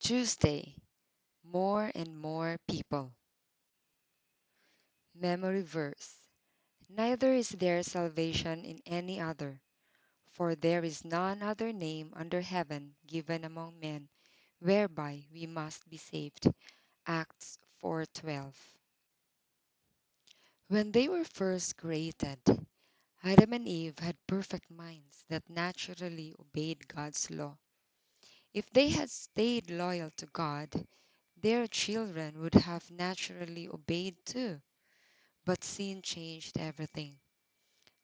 Tuesday, more and more people. Memory verse. Neither is there salvation in any other, for there is none other name under heaven given among men whereby we must be saved. Acts 4:12. When they were first created, Adam and Eve had perfect minds that naturally obeyed God's law. If they had stayed loyal to God, their children would have naturally obeyed too. But sin changed everything.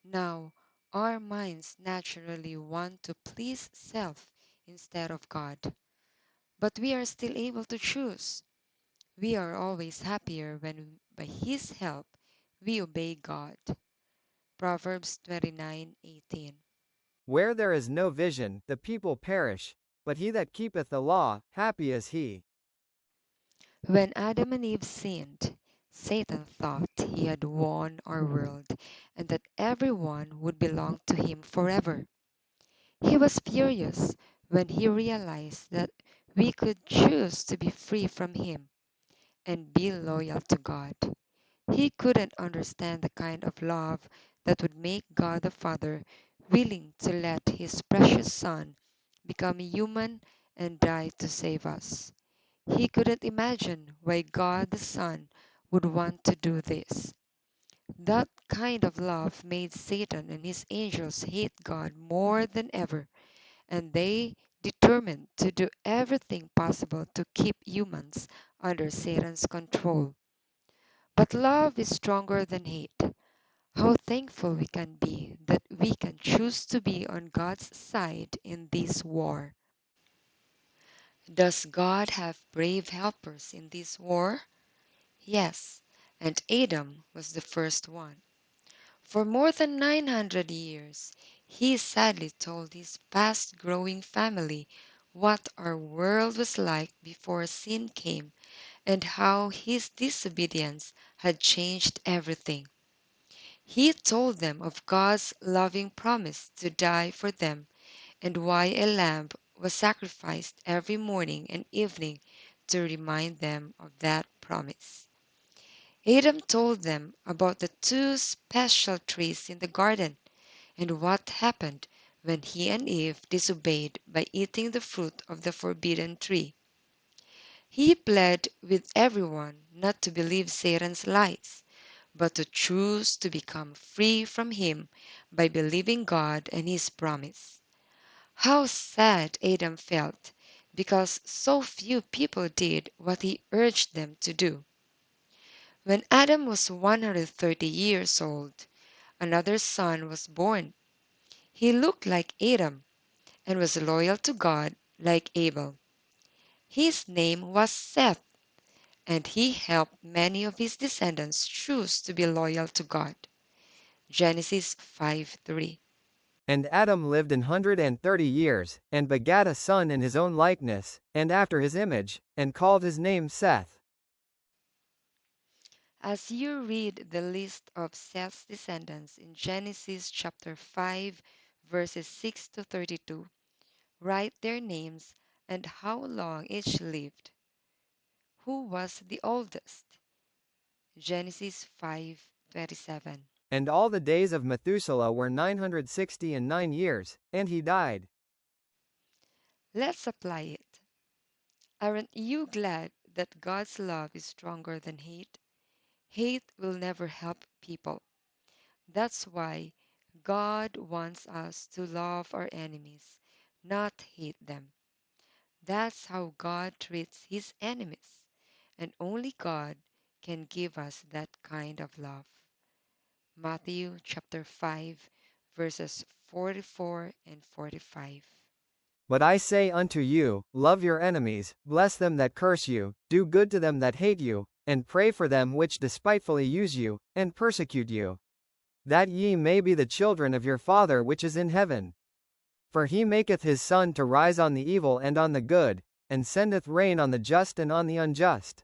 Now, our minds naturally want to please self instead of God. But we are still able to choose. We are always happier when, by His help, we obey God. Proverbs 29:18. Where there is no vision, the people perish, but he that keepeth the law, happy is he. When Adam and Eve sinned, Satan thought he had won our world and that everyone would belong to him forever. He was furious when he realized that we could choose to be free from him and be loyal to God. He couldn't understand the kind of love that would make God the Father willing to let his precious Son become human and die to save us. He couldn't imagine why God the Son would want to do this. That kind of love made Satan and his angels hate God more than ever, and they determined to do everything possible to keep humans under Satan's control. But love is stronger than hate. How thankful we can be that we can choose to be on God's side in this war. Does God have brave helpers in this war? Yes, and Adam was the first one. For more than 900 years, he sadly told his fast growing family what our world was like before sin came and how his disobedience had changed everything. He told them of God's loving promise to die for them and why a lamb was sacrificed every morning and evening to remind them of that promise. Adam told them about the two special trees in the garden and what happened when he and Eve disobeyed by eating the fruit of the forbidden tree. He pled with everyone not to believe Satan's lies, but to choose to become free from him by believing God and his promise. How sad Adam felt because so few people did what he urged them to do. When Adam was 130 years old, another son was born. He looked like Adam and was loyal to God like Abel. His name was Seth, and he helped many of his descendants choose to be loyal to God. Genesis 5:3. And Adam lived 130 years, and begat a son in his own likeness, and after his image, and called his name Seth. As you read the list of Seth's descendants in Genesis chapter 5, verses 6 to 32, write their names and how long each lived. Who was the oldest? Genesis 5:27. And all the days of Methuselah were 969 years, and he died. Let's apply it. Aren't you glad that God's love is stronger than hate? Hate will never help people. That's why God wants us to love our enemies, not hate them. That's how God treats his enemies, and only God can give us that kind of love. Matthew chapter 5 verses 44 and 45. But I say unto you, love your enemies, bless them that curse you, do good to them that hate you, and pray for them which despitefully use you, and persecute you, that ye may be the children of your Father which is in heaven. For he maketh his sun to rise on the evil and on the good, and sendeth rain on the just and on the unjust.